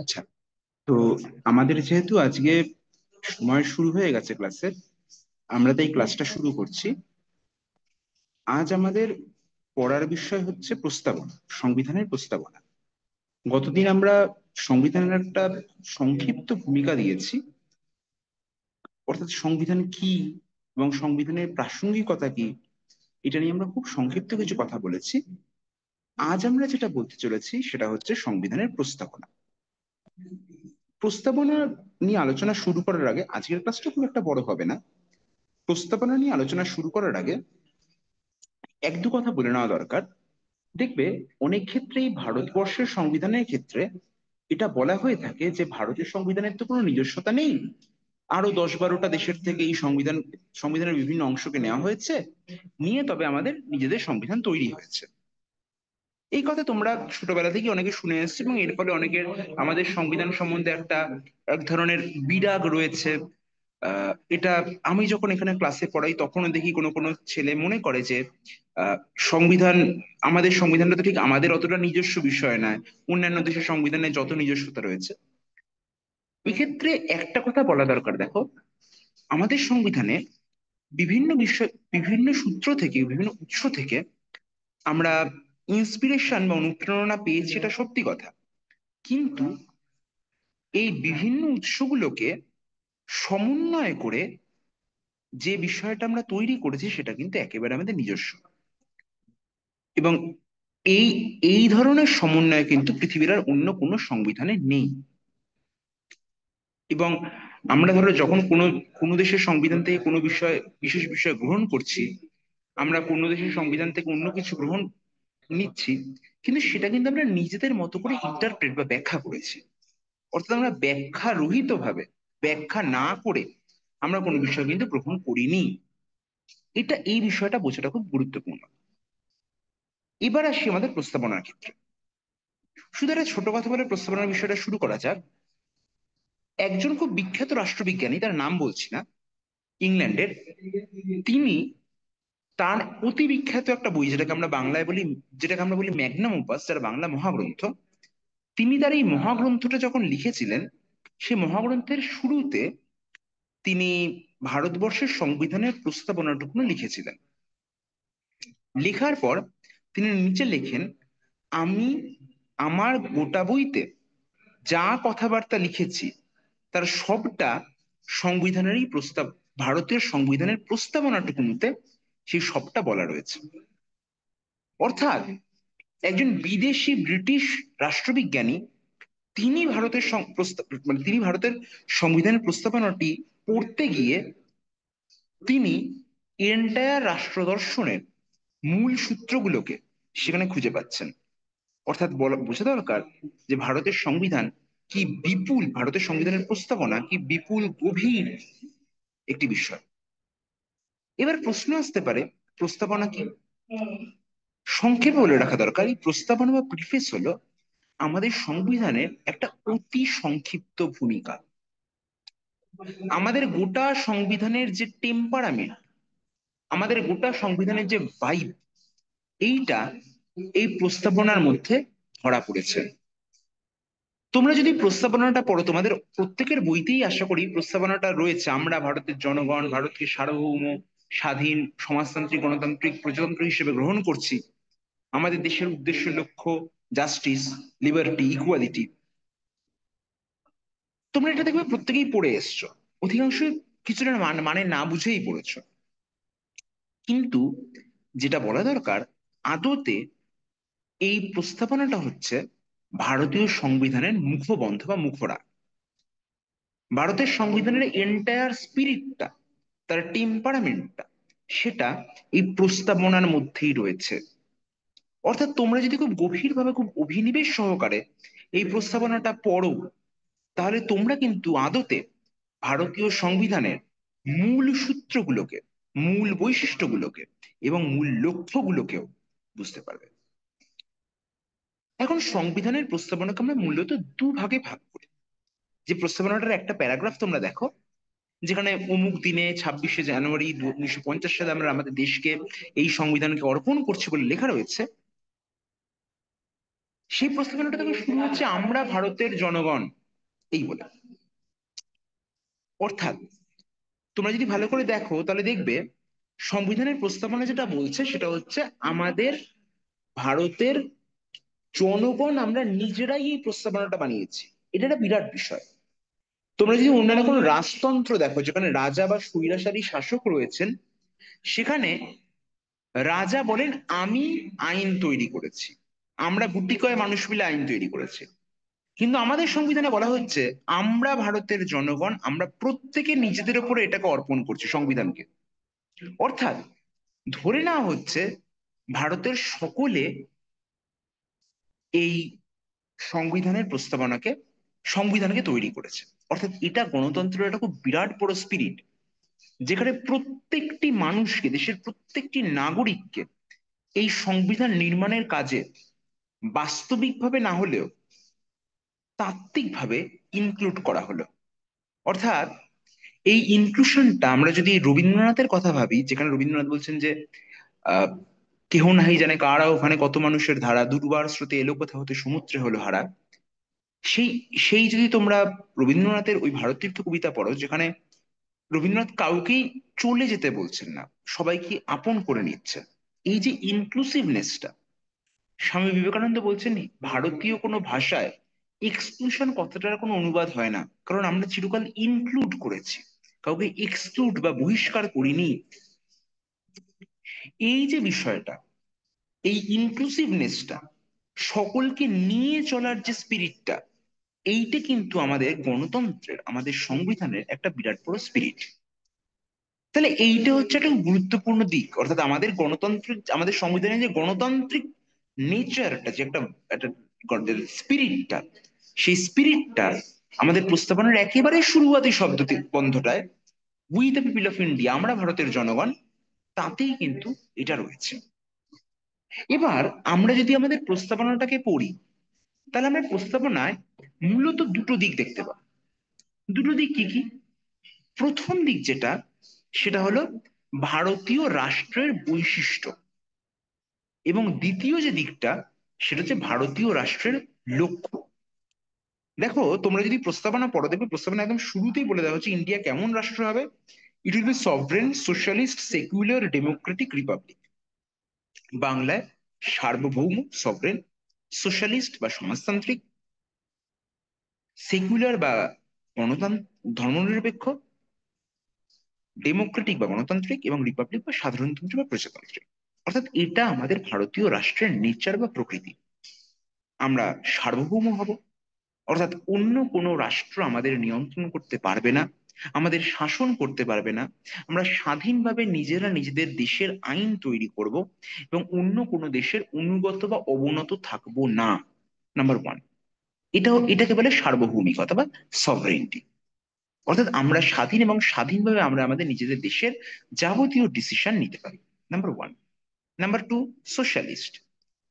আচ্ছা, তো আমাদের যেহেতু আজকে সময় শুরু হয়ে গেছে ক্লাসের, আমরা তাই ক্লাসটা শুরু করছি। আজ আমাদের পড়ার বিষয় হচ্ছে প্রস্তাবনা, সংবিধানের প্রস্তাবনা। গতদিন আমরা সংবিধানের একটা সংক্ষিপ্ত ভূমিকা দিয়েছি, অর্থাৎ সংবিধান কি এবং সংবিধানের প্রাসঙ্গিকতা কি, এটা নিয়ে আমরা খুব সংক্ষিপ্ত কিছু কথা বলেছি। আজ আমরা যেটা বলতে চলেছি সেটা হচ্ছে সংবিধানের প্রস্তাবনা। প্রস্তাবনা নিয়ে আলোচনা শুরু করার আগে, আজকের ক্লাসটা খুব একটা বড় হবে না। প্রস্তাবনা নিয়ে আলোচনা শুরু করার আগে এক দু কথা বলে নেওয়া দরকার। দেখবে, অনেক ক্ষেত্রেই ভারতবর্ষের সংবিধানের ক্ষেত্রে এটা বলা হয়ে থাকে যে ভারতের সংবিধানের তো কোনো নিজস্বতা নেই, আরো 10-12টা দেশের থেকে এই সংবিধানের বিভিন্ন অংশকে নেওয়া হয়েছে, নিয়ে তবে আমাদের নিজেদের সংবিধান তৈরি হয়েছে। এই কথা তোমরা ছোটবেলা থেকে অনেকে শুনে এসেছো, এবং এর ফলে অনেকের আমাদের সংবিধান সম্বন্ধে এক ধরনের বিরাগ রয়েছে। এটা আমি যখন এখানে ক্লাসে পড়াই তখনও দেখি কোনো কোনো ছেলে মনে করে যে আহ, সংবিধান আমাদের সংবিধানটা তো ঠিক আমাদের অতটা নিজস্ব বিষয় নয়, অন্যান্য দেশের সংবিধানে যত নিজস্বতা রয়েছে। এক্ষেত্রে একটা কথা বলা দরকার, দেখো, আমাদের সংবিধানে বিভিন্ন বিষয়, বিভিন্ন সূত্র থেকে, বিভিন্ন উৎস থেকে আমরা ইন্সপিরেশন বা অনুপ্রেরণা পেয়েছি, এটা সত্যি কথা। কিন্তু এই বিভিন্ন উৎসগুলোকে সমন্বয় করে যে বিষয়টা আমরা তৈরি করেছি সেটা কিন্তু একেবারে আমাদের নিজস্ব। এবং এই এই ধরনের সমন্বয় কিন্তু পৃথিবীর আর অন্য কোনো সংবিধানে নেই। এবং আমরা ধরো যখন কোনো কোনো দেশের সংবিধান থেকে কোনো বিষয়, বিশেষ বিষয় গ্রহণ করছি, আমরা কোনো দেশের সংবিধান থেকে অন্য কিছু গ্রহণ নিচ্ছি, কিন্তু সেটা কিন্তু আমরা নিজেদের মতো করে ইন্টারপ্রেট বা ব্যাখ্যা করেছি। অর্থাৎ আমরা ব্যাখ্যা রহিত ভাবে, ব্যাখ্যা না করে আমরা কোনো বিষয় কিন্তু গ্রহণ করিনি। এই বিষয়টা বোঝাটা খুব গুরুত্বপূর্ণ। এবার আসি আমাদের প্রস্তাবনার ক্ষেত্রে। শুধু একটা ছোট কথা বলে প্রস্তাবনার বিষয়টা শুরু করা যাক। একজন খুব বিখ্যাত রাষ্ট্রবিজ্ঞানী, তার নাম বলছি না, ইংল্যান্ডের, তিনি তার অতি বিখ্যাত একটা বই, যেটাকে আমরা বলি ম্যাগনাম ওপাস, যার বাংলা মহাগ্রন্থ, তিনি তার এই মহাগ্রন্থটা যখন লিখেছিলেন, সে মহাগ্রন্থের শুরুতে তিনি ভারতবর্ষের সংবিধানের প্রস্তাবনাটুকু লিখেছিলেন। লেখার পর তিনি নিচে লেখেন, আমি আমার গোটা বইতে যা কথাবার্তা লিখেছি তার সবটা সংবিধানেরই প্রস্তাব, ভারতীয় সংবিধানের প্রস্তাবনাটুকুতে সেই সবটা বলা রয়েছে। অর্থাৎ একজন বিদেশি ব্রিটিশ রাষ্ট্রবিজ্ঞানী, তিনি তিনি ভারতের সংবিধানের প্রস্তাবনাটি পড়তে গিয়ে তিনি এন্টায়ার রাষ্ট্র দর্শনের মূল সূত্রগুলোকে সেখানে খুঁজে পাচ্ছেন। অর্থাৎ বোঝা দরকার যে ভারতের সংবিধানের প্রস্তাবনা কি বিপুল গভীর একটি বিষয়। এবার প্রশ্ন আসতে পারে, প্রস্তাবনা কি? সংক্ষেপে বলে রাখা দরকার, এই প্রস্তাবনা বা প্রিফেস হলো আমাদের সংবিধানের একটা অতি সংক্ষিপ্ত ভূমিকা। আমাদের গোটা সংবিধানের যে টেম্পারামেন্ট, আমাদের গোটা সংবিধানের যে ভাইব, এইটা এই প্রস্তাবনার মধ্যে ধরা পড়েছে। তোমরা যদি প্রস্তাবনাটা পড়ো, তোমাদের প্রত্যেকের বইতেই আশা করি প্রস্তাবনাটা রয়েছে, আমরা ভারতের জনগণ ভারতকে সার্বভৌম, স্বাধীন, সমাজতান্ত্রিক, গণতান্ত্রিক প্রজাতন্ত্র হিসেবে গ্রহণ করছি। আমাদের দেশের উদ্দেশ্য, লক্ষ্য জাস্টিস, লিবার্টি, ইকুয়ালিটি। তোমরা এটা দেখবে প্রত্যেকেই পড়ে এসছো, অধিকাংশ কিছুটা মানে না বুঝেই পড়েছো। কিন্তু যেটা বলা দরকার, আদতে এই প্রস্তাবনাটা হচ্ছে ভারতীয় সংবিধানের মুখবন্ধ বা মুখরা। ভারতের সংবিধানের এন্টায়ার স্পিরিটটা, তার টেম্পারামেন্টটা, সেটা এই প্রস্তাবনার মধ্যেই রয়েছে। অর্থাৎ তোমরা যদি খুব গভীরভাবে, খুব অভিনিবেশ সহকারে এই প্রস্তাবনাটা পড়ো, তাহলে তোমরা কিন্তু আদতে ভারতীয় সংবিধানের মূল সূত্রগুলোকে, মূল বৈশিষ্ট্যগুলোকে এবং মূল লক্ষ্যগুলোকেও বুঝতে পারবে। এখন সংবিধানের প্রস্তাবনাকে আমরা মূলত দুভাগে ভাগ করি। যে প্রস্তাবনাটার একটা প্যারাগ্রাফ তোমরা দেখো, যেখানে অমুক দিনে 26শে জানুয়ারি 1950 সালে আমরা আমাদের দেশকে, এই সংবিধানকে অর্পণ করছি বলে লেখা রয়েছে। সেই প্রস্তাবনাটা থেকে শুরু হচ্ছে আমরা ভারতের জনগণ এই বলে। অর্থাৎ তোমরা যদি ভালো করে দেখো তাহলে দেখবে সংবিধানের প্রস্তাবনা যেটা বলছে সেটা হচ্ছে আমাদের ভারতের জনগণ আমরা নিজেরাই এই প্রস্তাবনাটা বানিয়েছি। এটা একটা বিরাট বিষয়। তোমরা যদি অন্যান্য কোনো রাজতন্ত্র দেখো যেখানে রাজা বা স্বৈরাচারী শাসক রয়েছেন, সেখানে রাজা বলেন আমি আইন তৈরি করেছি, আমরা গুটি কয় মানুষ মিলে আইন তৈরি করেছি। কিন্তু আমাদের সংবিধানে বলা হচ্ছে আমরা ভারতের জনগণ আমরা প্রত্যেকে নিজেদের উপরে এটাকে অর্পণ করছি সংবিধানকে। অর্থাৎ ধরে নেওয়া হচ্ছে ভারতের সকলে এই সংবিধানের সংবিধানকে তৈরি করেছে। অর্থাৎ এটা গণতন্ত্রের একটা খুব বিরাট বড় স্পিরিট, যেখানে প্রত্যেকটি মানুষকে, দেশের প্রত্যেকটি নাগরিককে এই সংবিধান নির্মাণের কাজে বাস্তবিকভাবে না হলেও তাত্ত্বিকভাবে ইনক্লুড করা হলো। অর্থাৎ এই ইনক্লুশনটা আমরা যদি রবীন্দ্রনাথের কথা ভাবি, যেখানে রবীন্দ্রনাথ বলছেন যে আহ কেহ নাহি জানে কারা ওখানে কত মানুষের ধারা, দুর্বার স্রোতে এলো কোথা হতে সমুদ্রে হলো হারা। সেই সেই যদি তোমরা রবীন্দ্রনাথের ওই ভারতীর্থ কবিতা পড়ো, যেখানে রবীন্দ্রনাথ কাউকেই চলে যেতে বলছেন না, সবাইকে আপন করে নিচ্ছেন। এই যে ইনক্লুসিভনেসটা, স্বামী বিবেকানন্দ বলছেন ভারতীয় কোনো ভাষায় এক্সক্লুশন কথাটার কোনো অনুবাদ হয় না, কারণ আমরা চিরকাল ইনক্লুড করেছি, কাউকে এক্সক্লুড বা বহিষ্কার করিনি। এই যে বিষয়টা, এই ইনক্লুসিভনেসটা, সকলকে নিয়ে চলার যে স্পিরিটটা, এইটা কিন্তু আমাদের গণতন্ত্রের, আমাদের সংবিধানের একটা বিরাট বড় স্পিরিট। তাহলে এইটা হচ্ছে একটা গুরুত্বপূর্ণ দিক। অর্থাৎ আমাদের গণতান্ত্রিক, আমাদের সংবিধানের যে গণতান্ত্রিক নেচারটা, যে একটা একটা স্পিরিটটা, সেই স্পিরিটটা আমাদের প্রস্তাবনার একেবারে শুরুয়াতি শব্দটি বন্ধটায়, we the people of India, আমরা ভারতের জনগণ, তাতেই কিন্তু এটা রয়েছে। এবার আমরা যদি আমাদের প্রস্তাবনাটাকে পড়ি, তাহলে আমরা প্রস্তাবনায় মূলত দুটো দিক দেখতে পাবো। দুটো দিক কি কি? প্রথম দিক যেটা, সেটা হলো ভারতীয় রাষ্ট্রের বৈশিষ্ট্য, এবং দ্বিতীয় যে দিকটা, সেটা হচ্ছে ভারতীয় রাষ্ট্রের লক্ষ্য। দেখো তোমরা যদি প্রস্তাবনা পড়ো, দেখবে প্রস্তাবনা একদম শুরুতেই বলে দেওয়া হচ্ছে ইন্ডিয়া কেমন রাষ্ট্র হবে। It will be sovereign socialist secular Democratic Republic. বাংলায় সার্বভৌম, সভরেন, সোশ্যালিস্ট বা সমাজতান্ত্রিক, সেকুলার বা গণতান্ত্রিক ধর্মনিরপেক্ষ, ডেমোক্রেটিক বা গণতান্ত্রিক, এবং রিপাবলিক বা সাধারণতন্ত্র বা প্রজাতান্ত্রিক। অর্থাৎ এটা আমাদের ভারতীয় রাষ্ট্রের নেচার বা প্রকৃতি। আমরা সার্বভৌম হব, অর্থাৎ অন্য কোনো রাষ্ট্র আমাদের নিয়ন্ত্রণ করতে পারবে না, আমাদের শাসন করতে পারবে না। আমরা স্বাধীনভাবে নিজেরা নিজেদের দেশের আইন তৈরি করব, এবং অন্য কোনো দেশের অনুগত বা অবনত থাকবো না। নাম্বার ওয়ান, এটাকে বলে সার্বভৌমিকতা বা সভরেন্টি। অর্থাৎ আমরা স্বাধীন, এবং স্বাধীনভাবে আমরা আমাদের নিজেদের দেশের যাবতীয় ডিসিশন নিতে পারি। Number one. Number two, socialist.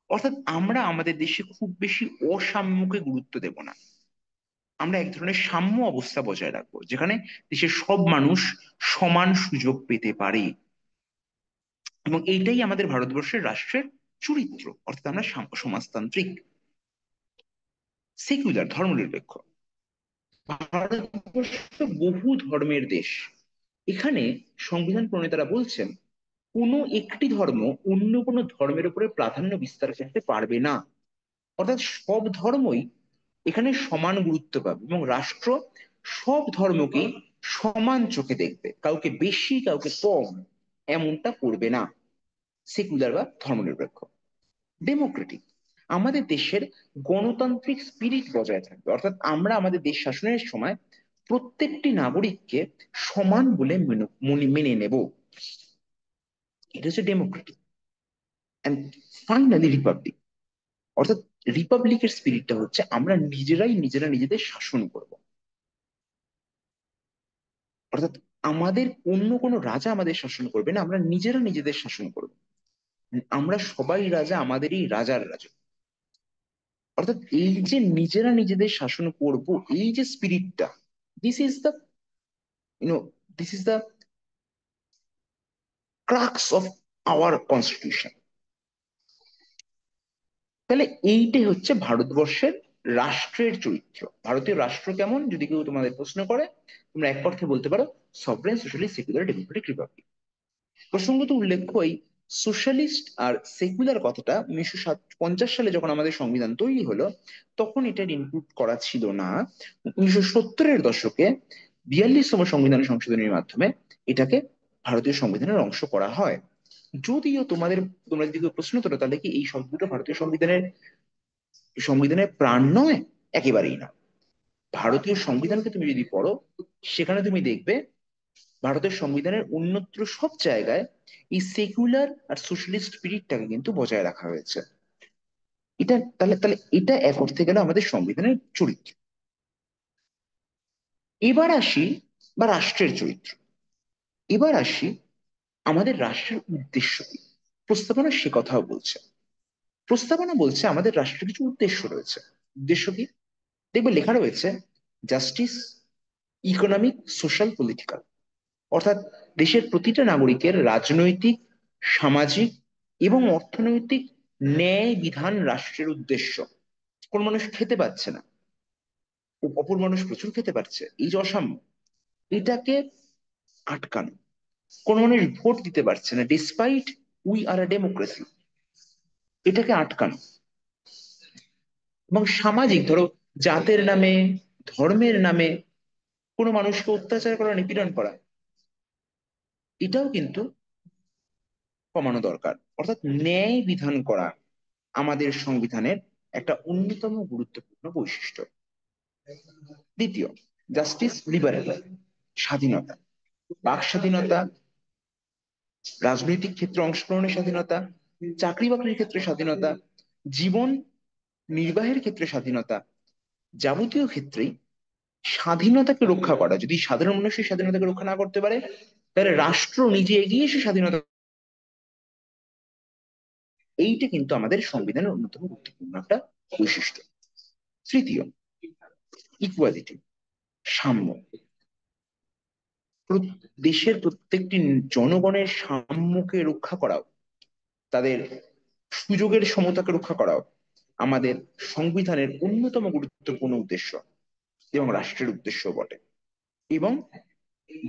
অর্থাৎ আমরা আমাদের দেশে খুব বেশি অসাম্যকে গুরুত্ব দেব না, আমরা এক ধরনের সাম্য অবস্থা বজায় রাখবো, যেখানে দেশের সব মানুষ সমান সুযোগ পেতে পারে। এবং এইটাই আমাদের ভারতবর্ষের রাষ্ট্রের চরিত্র। অর্থাৎ আমরা সমাজতান্ত্রিক, সেকুলার, ধর্মনিরপেক্ষ। ভারতবর্ষ বহু ধর্মের দেশ। এখানে সংবিধান প্রণেতারা বলছেন কোনো একটি ধর্ম অন্য কোনো ধর্মের উপরে প্রাধান্য বিস্তার করতে পারবে না। অর্থাৎ সব ধর্মই এখানে সমান গুরুত্ব পাবে, এবং রাষ্ট্র সব ধর্মকেই সমান চোখে দেখবে, কাউকে বেশি কাউকে কম এমনটা করবে না। সেকুলার বা ধর্মনিরপেক্ষ। ডেমোক্রেটিক, আমাদের দেশের গণতান্ত্রিক স্পিরিট বজায় থাকবে। অর্থাৎ আমরা আমাদের দেশ শাসনের সময় প্রত্যেকটি নাগরিককে সমান বলে মেনে নেব। এটা হচ্ছে ডেমোক্রেটিক। And finally Republic. অর্থাৎ রিপাবলিকের স্পিরিটটা হচ্ছে আমরা নিজেরা নিজেদের শাসন করব। অর্থাৎ আমাদের অন্য কোনো রাজা আমাদের শাসন করবে না, আমরা নিজেরা নিজেদের শাসন করব। আমরা সবাই রাজা, আমাদেরই রাজার রাজা। অর্থাৎ এই যে নিজেরা নিজেদের শাসন করব, এই যে স্পিরিটটা, this is the you know this is the crux of our constitution. তাহলে এইটাই হচ্ছে ভারতবর্ষের রাষ্ট্রের চরিত্র। ভারতীয় রাষ্ট্র কেমন যদি কেউ তোমাদের প্রশ্ন করে, তোমরা এক অর্থে বলতে পারো sovereign socialist secular Democratic Republic. প্রসঙ্গত উল্লেখ্য, এই সোশ্যালিস্ট আর সেকুলার কথাটা 1950 সালে যখন আমাদের সংবিধান তৈরি হলো তখন এটার ইনক্লুড করা ছিল না। 1970-এর দশকে 42তম সংবিধান সংশোধনীর মাধ্যমে এটাকে ভারতীয় সংবিধানের অংশ করা হয়। যদিও তোমরা যদি কেউ প্রশ্ন করো তাহলে কি এই শব্দটা ভারতীয় সংবিধানের প্রাণ নয়? একেবারেই না। ভারতীয় সংবিধানকে তুমি যদি পড়ো, সেখানে তুমি দেখবে ভারতের সংবিধানের অন্যত্র সব জায়গায় এই সেকুলার আর সোশ্যালিস্ট স্পিরিটটাকে কিন্তু বজায় রাখা হয়েছে। এটা তাহলে তাহলে এটা এক অর্থে গেল আমাদের সংবিধানের চরিত্র। এবার আসি, বা রাষ্ট্রের চরিত্র, এবার আসি আমাদের রাষ্ট্রের উদ্দেশ্য কি। প্রস্তাবনা সে কথাও বলছে। প্রস্তাবনা বলছে আমাদের রাষ্ট্রের কিছু উদ্দেশ্য রয়েছে। উদ্দেশ্য কি? দেখবে লেখা রয়েছে জাস্টিস, ইকোনমিক, সোশ্যাল, পলিটিক্যাল। অর্থাৎ দেশের প্রতিটা নাগরিকের রাজনৈতিক, সামাজিক এবং অর্থনৈতিক ন্যায় বিধান রাষ্ট্রের উদ্দেশ্য। কোন মানুষ খেতে পাচ্ছে না, অপর মানুষ প্রচুর খেতে পারছে, এই যে অসাম্য, এটাকে আটকানো। কোন মানুষ ভোট দিতে পারছে না despite we are a democracy, এটাকে আটকানো। এবং সামাজিক, ধরো জাতের নামে, ধর্মের নামে কোনো মানুষকে অত্যাচার করা, নিপীড়ন করা, এটাও কিন্তু কমানো দরকার। অর্থাৎ ন্যায় বিধান করা আমাদের সংবিধানের একটা অন্যতম গুরুত্বপূর্ণ বৈশিষ্ট্য। দ্বিতীয়, জাস্টিস, লিবারেল, স্বাধীনতা, বাক স্বাধীনতা, রাজনৈতিক ক্ষেত্রে অংশগ্রহণের স্বাধীনতা, চাকরি বাকরির ক্ষেত্রে স্বাধীনতা, জীবন নির্বাহের ক্ষেত্রে স্বাধীনতা, যাবতীয় ক্ষেত্রেই স্বাধীনতাকে রক্ষা করা। যদি সাধারণ মানুষ সেই স্বাধীনতাকে রক্ষা না করতে পারে, তাহলে রাষ্ট্র নিজে এগিয়ে এসে স্বাধীনতা, এইটা কিন্তু আমাদের সংবিধানের অন্যতম গুরুত্বপূর্ণ একটা বৈশিষ্ট্য। তৃতীয়, ইকুয়ালিটি, সাম্য। দেশের প্রত্যেকটি জনগণের সাম্যকে রক্ষা করাও, তাদের সুযোগের সমতাকে রক্ষা করাও আমাদের সংবিধানের অন্যতম গুরুত্বপূর্ণ উদ্দেশ্য এবং রাষ্ট্রের উদ্দেশ্য বটে। এবং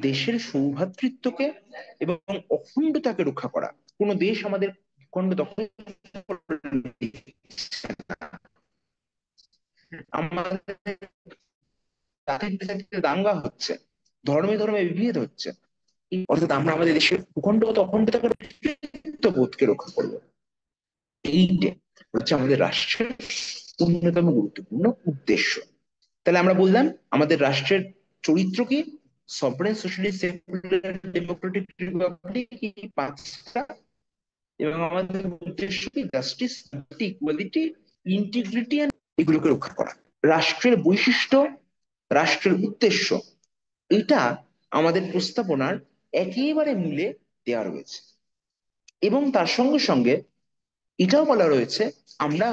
দেশের সৌভ্রাতৃত্বকে এবং অখণ্ডতাকে রক্ষা করা। কোন দেশ আমাদের ভূখণ্ড দখল করে নিচ্ছে না। আমাদের জাতিতে জাতিতে দাঙ্গা হচ্ছে, ধর্মে ধর্মে বিভেদ হচ্ছে, অর্থাৎ আমরা আমাদের দেশের ভূখণ্ডগত অখণ্ডতাকে, বোধকে রক্ষা করবো। এইটা হচ্ছে আমাদের রাষ্ট্রের অন্যতম গুরুত্বপূর্ণ উদ্দেশ্য। তাহলে আমরা বললাম আমাদের রাষ্ট্রের চরিত্র কি, sovereign socialist secular Democratic Republic, এই পাঁচটা। এবং আমাদের উদ্দেশ্য কি, জাস্টিস, ইকুয়ালিটি, ইন্টিগ্রিটি, এগুলোকে রক্ষা করা। রাষ্ট্রের বৈশিষ্ট্য, রাষ্ট্রের উদ্দেশ্য, এটা আমাদের প্রস্তাবনার একেবারে মূলে দেওয়া রয়েছে। এবং তার সঙ্গে সঙ্গে এটাও বলা রয়েছে আমরা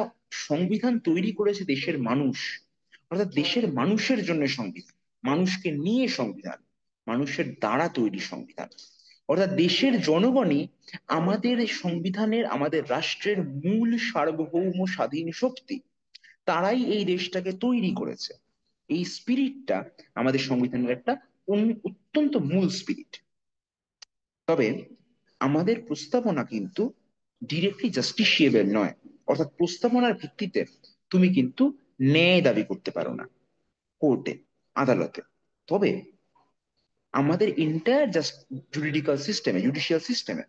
সংবিধান তৈরি করেছে দেশের মানুষ, অর্থাৎ দেশের মানুষের জন্য সংবিধান, মানুষকে নিয়ে সংবিধান, মানুষের দ্বারা তৈরি সংবিধান। অর্থাৎ দেশের জনগণই আমাদের সংবিধানের, আমাদের রাষ্ট্রের মূল সার্বভৌম স্বাধীন শক্তি। তারাই এই দেশটাকে তৈরি করেছে। এই স্পিরিটটা আমাদের সংবিধানের একটা অত্যন্ত মূল স্পিরিট। তবে আমাদের প্রস্তাবনা কিন্তু ডিরেক্টলি জাস্টিসিয়েবল নয়। অর্থাৎ প্রস্তাবনার ভিত্তিতে তুমি কিন্তু ন্যায় দাবি করতে পারো না কোর্টে, আদালতে। তবে আমাদের এন্টায়ার জাস্ট জুডিশিয়াল সিস্টেমে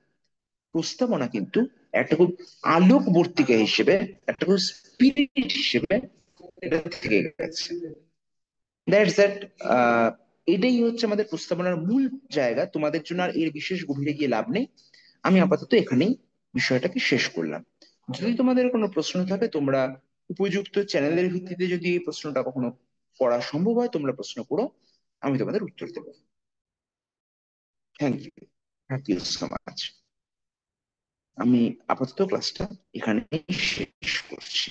প্রস্তাবনা কিন্তু একটা খুব আলোকবর্তিকা হিসেবে, একটা খুব স্পিরিট হিসেবে এটা থেকে গেছে। That's that. এটাই হচ্ছে আমাদের প্রস্তাবনার মূল জায়গা। তোমাদের জন্য আর এর বিশেষ গভীরে গিয়ে লাভ নেই। আমি আপাতত এখানেই বিষয়টাকে শেষ করলাম। যদি তোমাদের কোনো প্রশ্ন থাকে, তোমরা উপযুক্ত চ্যানেলের ভিত্তিতে যদি এই প্রশ্নটা কখনো করা সম্ভব হয়, তোমরা প্রশ্ন করো, আমি তোমাদের উত্তর দেবো। Thank you so much. আমি আপাতত ক্লাসটা এখানেই শেষ করছি।